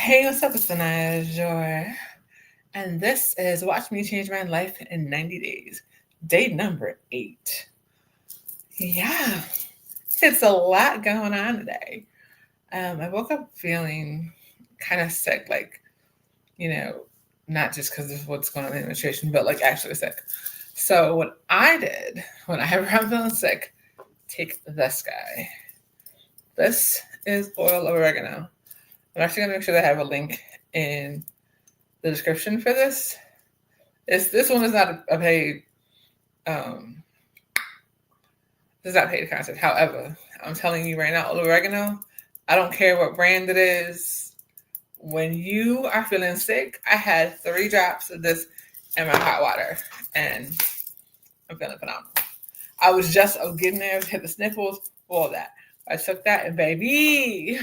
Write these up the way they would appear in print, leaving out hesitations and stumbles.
Hey, what's up? It's Anaya Joy. And this is Watch Me Change My Life in 90 Days, day number 8. Yeah, it's a lot going on today. I woke up feeling kind of sick, like, you know, not just because of what's going on in the administration, but like actually sick. So, what I did whenever I'm feeling sick, take this guy. This is oil of oregano. I'm actually going to make sure that I have a link in the description for this. This one is not a paid um this is not paid content. However, I'm telling you right now, oregano, I don't care what brand it is. When you are feeling sick, I had 3 drops of this in my hot water and I'm feeling phenomenal. I was just getting there, hit the sniffles, all that. I took that and baby,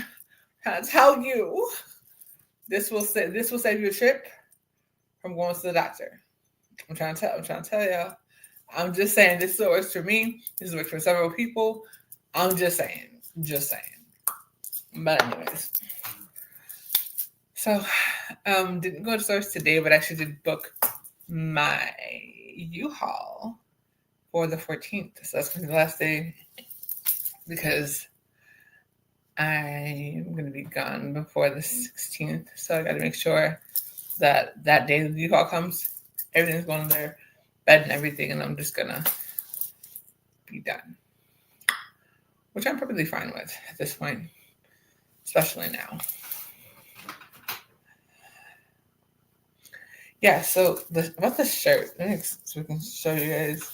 I tell you, this will save you a trip from going to the doctor. I'm trying to tell y'all. I'm just saying this works for me. This works for several people. I'm just saying. Just saying. But anyways. So didn't go to stores today, but actually did book my U-Haul for the 14th. So that's gonna be the last day because I'm gonna be gone before the 16th. So I gotta make sure that that day the U-Haul comes, everything's going in their bed and everything, and I'm just gonna be done. Which I'm perfectly fine with at this point, especially now. Yeah, so about the shirt, so we can show you guys.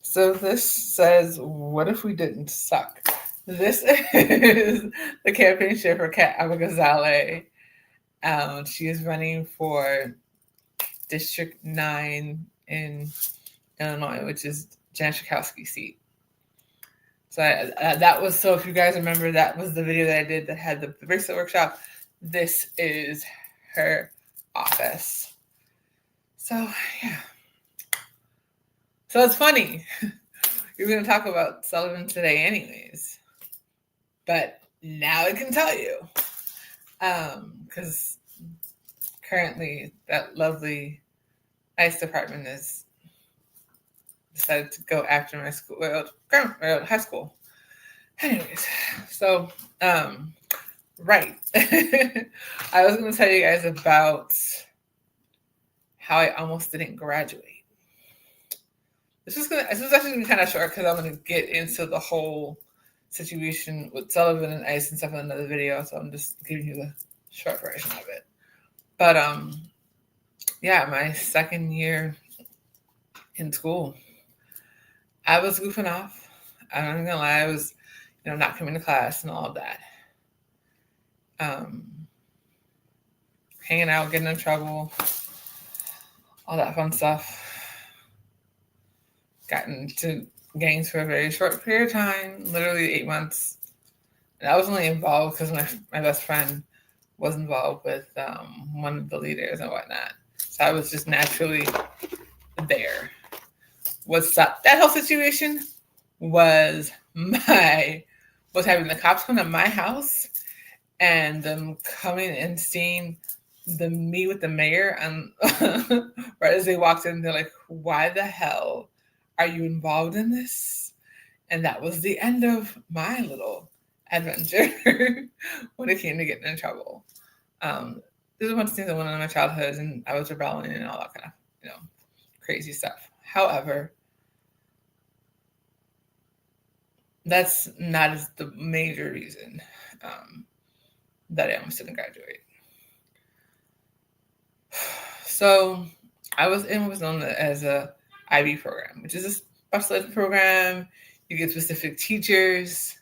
So this says, "What if we didn't suck?" This is the campaign chair for Kat Abagazale. She is running for District 9 in Illinois, which is Jan Schakowsky's seat. So that was, so if you guys remember, that was the video that I did that had the bracelet workshop. This is her office. So yeah. So it's funny. You're going to talk about Sullivan today anyways. But now I can tell you. Because currently that lovely ICE department has decided to go after my school, high school. Anyways, so right. I was going to tell you guys about how I almost didn't graduate. This was actually gonna be kind of short because I'm gonna get into the whole situation with Sullivan and Ice and stuff in another video. So I'm just giving you the short version of it. But yeah, my second year in school, I was goofing off. I'm not gonna lie, I was, not coming to class and all of that. Hanging out, getting in trouble, all that fun stuff. Got into gangs for a very short period of time, literally 8 months. And I was only involved because my best friend was involved with one of the leaders and whatnot. So I was just naturally there. That whole situation was having the cops come to my house and them coming and seeing me with the mayor, and right as they walked in, they're like, "Why the hell are you involved in this?" And that was the end of my little adventure when it came to getting in trouble. There's a bunch of things that went on in my childhood, and I was rebelling and all that kind of, crazy stuff. However, that's not the major reason that I almost didn't graduate. So I was in what's known as a IB program, which is a special ed program. You get specific teachers.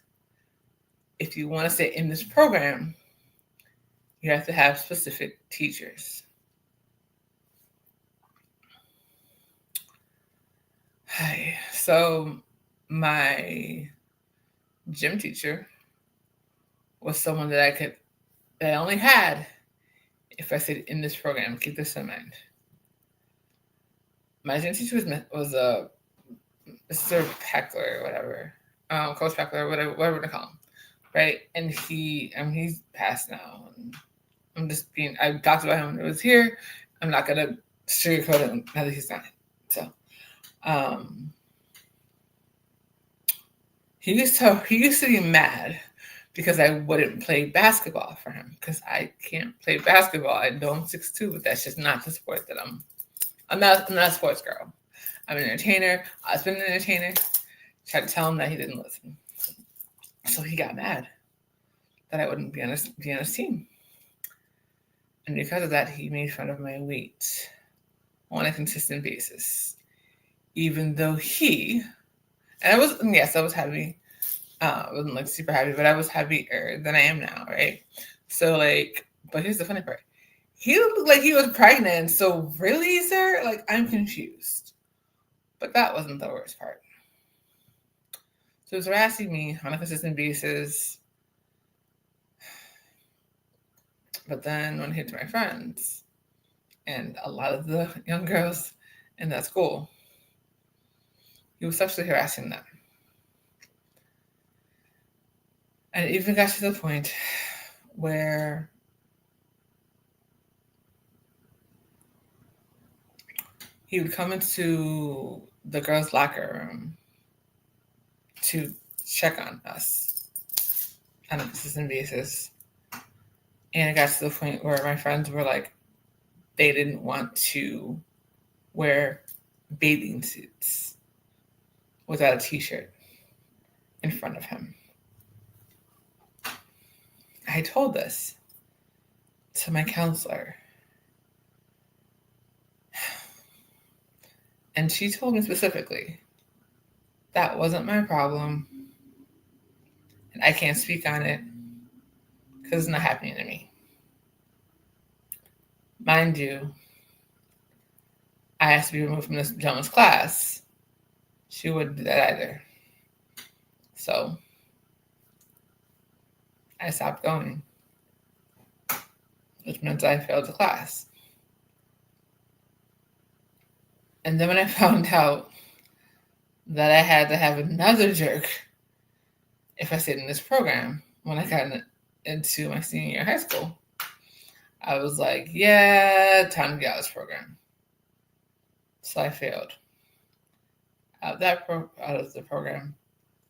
If you want to stay in this program, you have to have specific teachers. Hi. So my gym teacher was someone that I only had if I stayed in this program. Keep this in mind. My gym teacher was a Mr. Peckler or whatever, Coach Peckler, whatever to call him, right? And he's passed now. I talked about him when he was here. I'm not going to sugarcoat him now that he's not. So, he used to be mad because I wouldn't play basketball for him because I can't play basketball. I know I'm 6'2", but that's just not the sport that I'm not a sports girl. I'm an entertainer. I've been an entertainer. Tried to tell him that he didn't listen. So he got mad that I wouldn't be on his team. And because of that, he made fun of my weight on a consistent basis. Even though and I was heavy. I wasn't like super heavy, but I was heavier than I am now, right? So like, but here's the funny part. He looked like he was pregnant. So really, sir? Like, I'm confused. But that wasn't the worst part. So he was harassing me on a consistent basis. But then when I hit to my friends and a lot of the young girls in that school, he was sexually harassing them. And it even got to the point where he would come into the girls' locker room to check on us on a consistent basis. And it got to the point where my friends were like, they didn't want to wear bathing suits without a t-shirt in front of him. I told this to my counselor. And she told me specifically, that wasn't my problem. And I can't speak on it because it's not happening to me. Mind you, I asked to be removed from this gentleman's class. She wouldn't do that either. So I stopped going, which meant I failed the class. And then when I found out that I had to have another jerk if I stayed in this program when I got into my senior year of high school, I was like, yeah, time to get out of this program. So I failed out of the program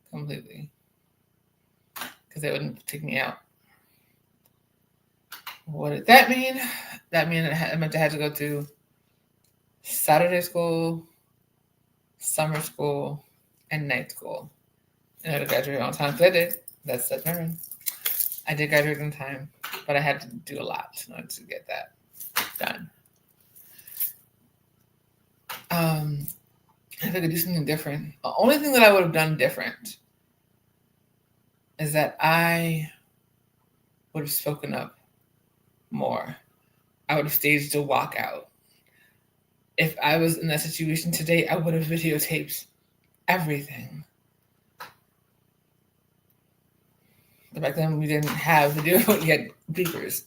completely because they wouldn't take me out. What did that mean? That meant I had to go to Saturday school, summer school, and night school in order to graduate on time. Because I did. That's my ring. I did graduate on time, but I had to do a lot in order to get that done. If I could do something different, the only thing that I would have done different is that I would have spoken up more. I would have staged a walkout. If I was in that situation today, I would have videotaped everything. But back then, we didn't have video. We had beepers,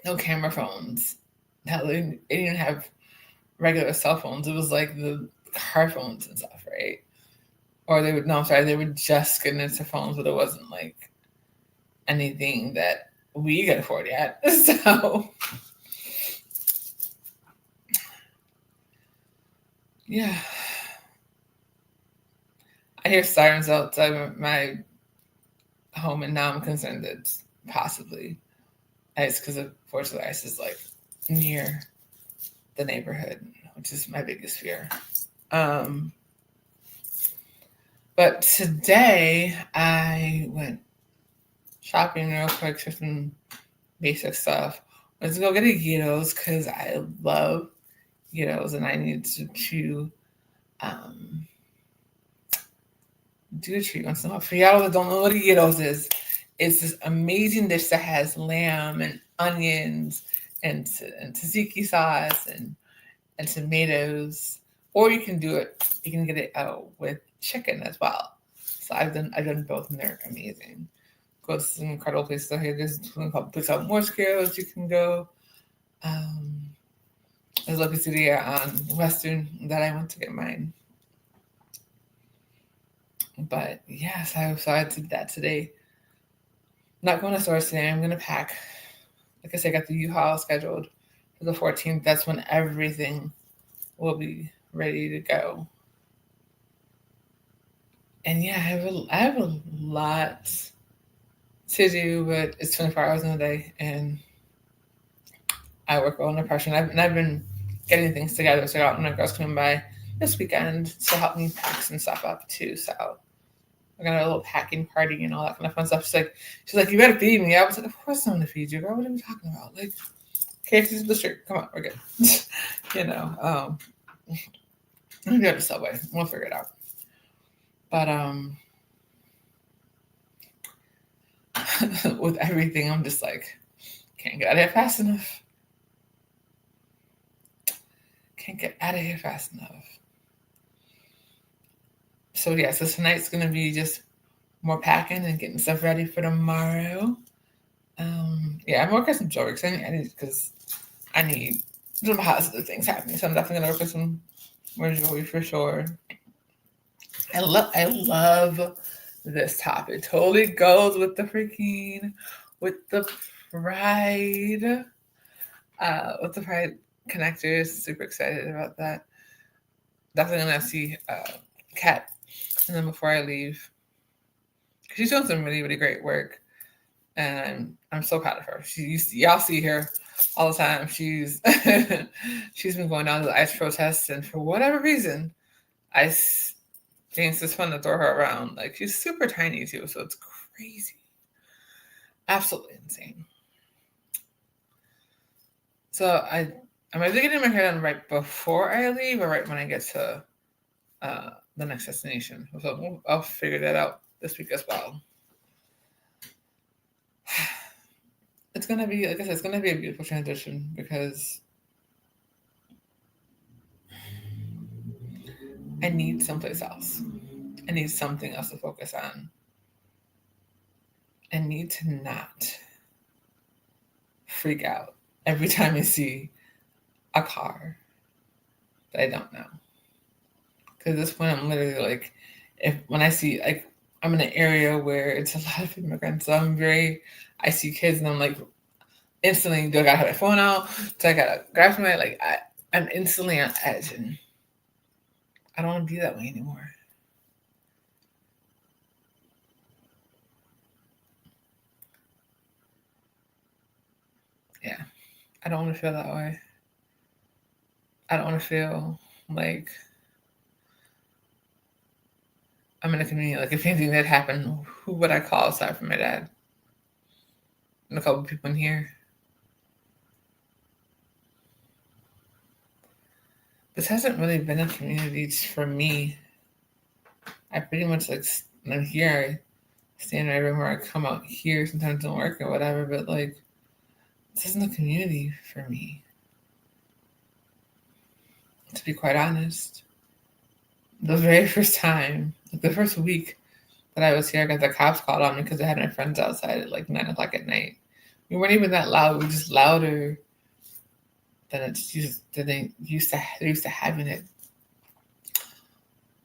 no camera phones. Hell, they didn't even have regular cell phones. It was like the car phones and stuff, right? Or they would just get into phones, but it wasn't like anything that we could afford yet. So, yeah. I hear sirens outside my home, and now I'm concerned that possibly it's because of fortunately ice is like near the neighborhood, which is my biggest fear. But today I went shopping real quick for some basic stuff. Let's go get a Guidos because I love Guidos and I need to do a treat once in a while. For y'all that don't know what a Guidos is, it's this amazing dish that has lamb and onions and tzatziki sauce and tomatoes. Or you can get it with chicken as well. So I've done both and they're amazing. Go to some incredible places out here. There's something called Pizza Morscos you can go. There's a pizzeria on Western that I went to get mine. But yes, so I did that today. Not going to stores today. I'm going to pack Like I said, I got the U-Haul scheduled for the 14th. That's when everything will be ready to go. And yeah, I have a lot to do, but it's 24 hours in a day, and I work well under pressure. And I've been getting things together. So I got my girls coming by this weekend to help me pack some stuff up too. So we're gonna have a little packing party and all that kind of fun stuff. She's like, you better feed me. I was like, of course I'm gonna feed you, girl. What are we talking about? Like, KFC's the street. Come on, we're good. you know, we go to Subway. We'll figure it out. But with everything, I'm just like, can't get out of here fast enough. Can't get out of here fast enough. So yeah, so tonight's gonna be just more packing and getting stuff ready for tomorrow. Yeah, I'm working some jewelry because I need some positive things happening. So I'm definitely gonna work with some more jewelry for sure. I love this top. It totally goes with the pride. With the pride connectors. Super excited about that. Definitely gonna see Kat, and then before I leave, she's doing some really really great work, and I'm so proud of her. Y'all see her all the time. She's she's been going down to the ice protests, and for whatever reason, ice thinks it's fun to throw her around. Like she's super tiny too, so it's crazy, absolutely insane. So I'm either getting my hair done right before I leave or right when I get to the next destination. So I'll figure that out this week as well. It's gonna be, like I said, it's gonna be a beautiful transition because I need someplace else. I need something else to focus on. I need to not freak out every time I see a car that I don't know. Because at this point, I'm literally like, when I see, like, I'm in an area where it's a lot of immigrants, so I see kids and I'm like, instantly, do I gotta have my phone out? Do I gotta grab my, like, I'm instantly on edge, and I don't want to be that way anymore. Yeah, I don't want to feel that way. I don't want to feel like I'm in a community. Like if anything that happened, who would I call aside from my dad and a couple of people in here? This hasn't really been a community for me. I pretty much like when I'm here, I stay in my room or I come out here sometimes to work or whatever. But like, this isn't a community for me. To be quite honest, the very first time, like the first week that I was here, I got the cops called on me because I had my friends outside at like 9 o'clock at night. We weren't even that loud. We were just louder than they're used to having it.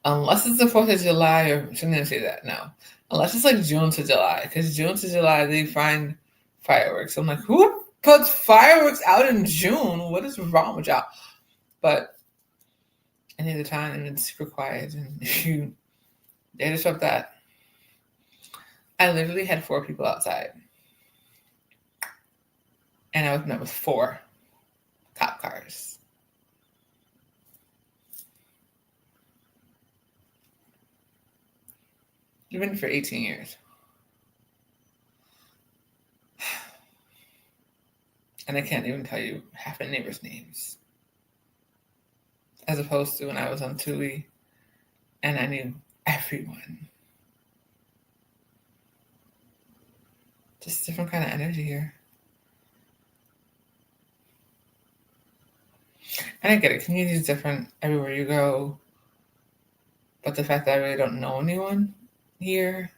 Unless it's the 4th of July, or I shouldn't even say that now. Unless it's like June to July, because June to July they find fireworks. I'm like, who puts fireworks out in June? What is wrong with y'all? But any other time, it's super quiet, and if they disrupt that, I literally had 4 people outside, and I was met with 4 cop cars. You've been for 18 years. And I can't even tell you half my neighbors' names. As opposed to when I was on TUI and I knew everyone. Just different kind of energy here. And I get it, community is different everywhere you go. But the fact that I really don't know anyone here,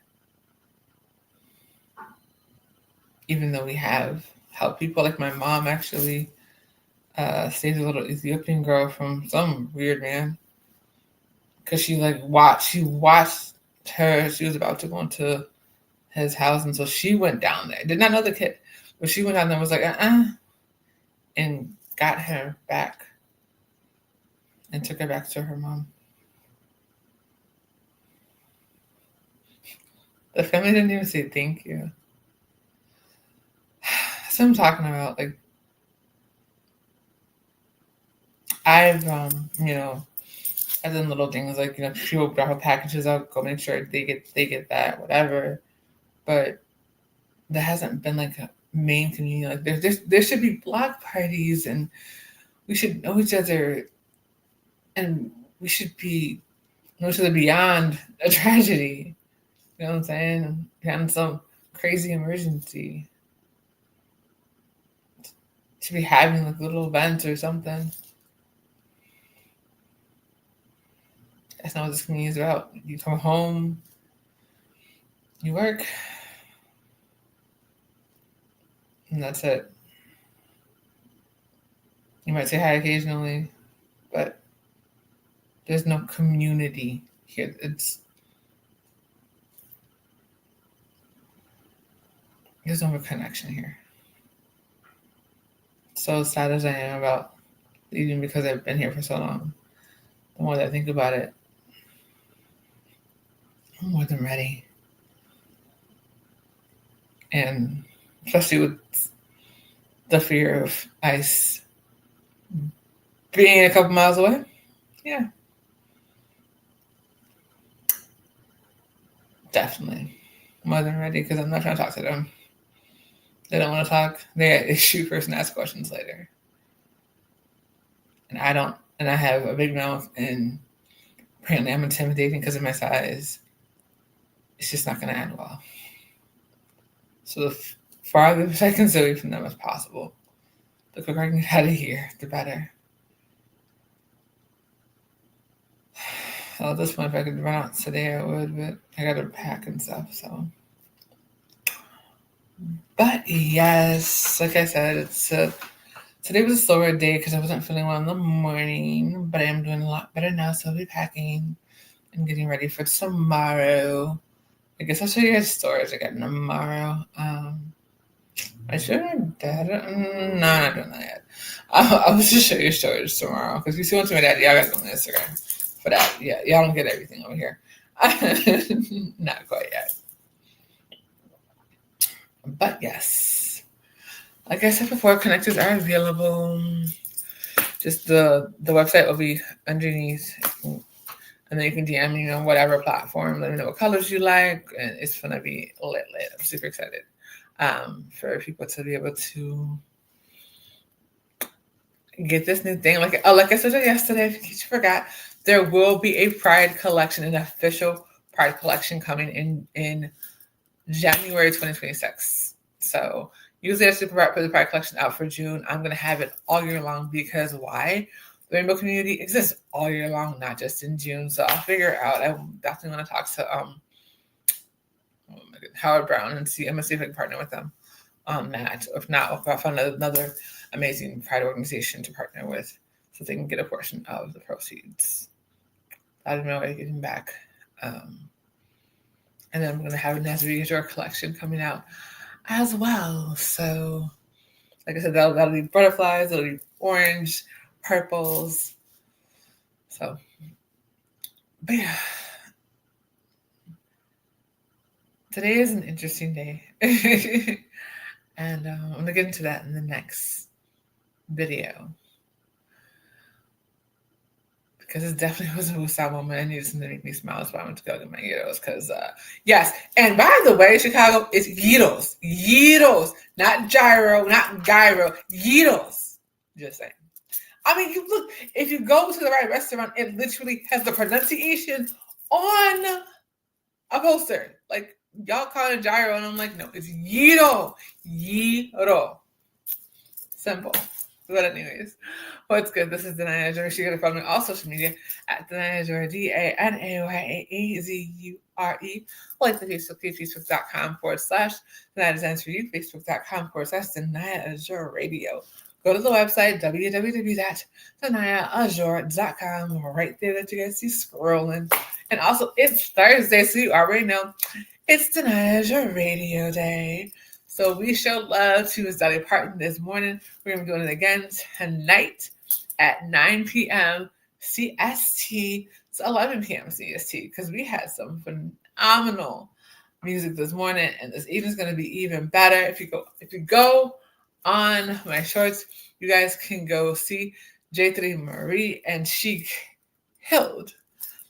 even though we have helped people, like my mom actually saved a little Ethiopian girl from some weird man. Because she watched her, she was about to go into his house, and so she went down there. Did not know the kid, but she went down there and was like, and got her back and took her back to her mom. The family didn't even say thank you. That's what I'm talking about. Like, I've, I've done little things like, people drop packages out, go make sure they get that, whatever. But there hasn't been like a main community. Like, there should be block parties, and we should know each other, and we should be know each other beyond a tragedy. You know what I'm saying? Beyond some crazy emergency. Should be having like little events or something. That's not what this community is about. You come home, you work, and that's it. You might say hi occasionally, but there's no community here. There's no connection here. So sad as I am about leaving because I've been here for so long, the more that I think about it, I'm more than ready. And especially with the fear of ICE being a couple miles away, yeah, definitely more than ready, because I'm not trying to talk to them. They don't want to talk. They shoot first and ask questions later. And I don't. And I have a big mouth, and apparently I'm intimidating because of my size. It's just not going to end well. So the farther seconds away from them as possible, the quicker I can get out of here, the better. Well, at this point, if I could run out today, I would, but I got to pack and stuff, so. But yes, like I said, today was a slower day because I wasn't feeling well in the morning, but I am doing a lot better now, so I'll be packing and getting ready for tomorrow. I guess I'll show you guys stories again tomorrow. I should have dad. No, I'm not doing that yet. I'll just show you stories tomorrow, because you see one to my dad. Yeah, I got them on Instagram for that. Yeah, y'all don't get everything over here. Not quite yet. But yes, like I said before, connectors are available. Just the website will be underneath, and then you can DM me on whatever platform. Let me know what colors you like, and it's gonna be lit. I'm super excited for people to be able to get this new thing. Like I said yesterday, in case you forgot, there will be a Pride collection, an official Pride collection coming in January 2026. So usually I should put the Pride collection out for June. I'm going to have it all year long, because why? The rainbow community exists all year long, not just in June. So I'll figure it out. I definitely want to talk to Howard Brown and I'm going to see if I can partner with them on that. If not, I'll find another amazing Pride organization to partner with, so they can get a portion of the proceeds. I don't know how to get him back. And then I'm going to have a Nazarene Joy collection coming out as well. So, like I said, that'll be butterflies, it'll be orange, purples. So, but yeah. Today is an interesting day. And I'm going to get into that in the next video, because it definitely was a woosah moment. I needed something to make me smile, so I went to go get my gyros. Because yes, and by the way, Chicago, it's gyros, not gyro, not gyro, gyros. Just saying. I mean, you look, if you go to the right restaurant, it literally has the pronunciation on a poster. Like, y'all call it gyro, and I'm like, no, it's gyro. Simple. But anyways, what's good? This is Danaya Jory. You can follow me on all social media at Danaya Jory, DANAYAAZURE. Like the Facebook page, facebook.com/Danaya Designs for You, facebook.com/Danaya Azure Radio. Go to the website, www.danayaazure.com, right there that you guys see scrolling. And also, it's Thursday, so you already know It's tonight your radio day. So we showed love to Miss Dolly Parton this morning. We're going to be doing it again tonight at 9 p.m. CST. It's 11 p.m. CST because we had some phenomenal music this morning, and this evening's going to be even better. If you go on my shorts, you guys can go see J3 Marie, and she killed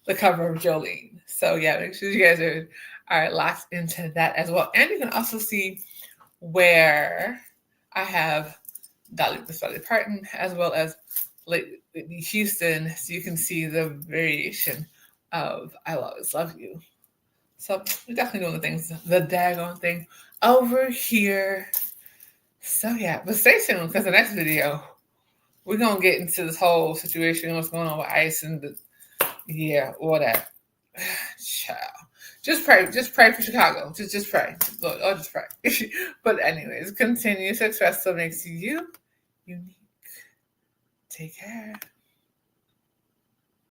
the cover of Jolene. So yeah, make sure you guys are locked into that as well. And you can also see where I have Miss Dolly Parton as well as Whitney Houston, so you can see the variation of I Will Always Love You. So we're definitely doing the daggone thing over here. So yeah, but stay tuned because the next video, we're going to get into this whole situation, what's going on with ICE and all that. Child. Just pray for Chicago. Just pray. Lord, just pray. But anyways, continue success that makes you unique. Take care.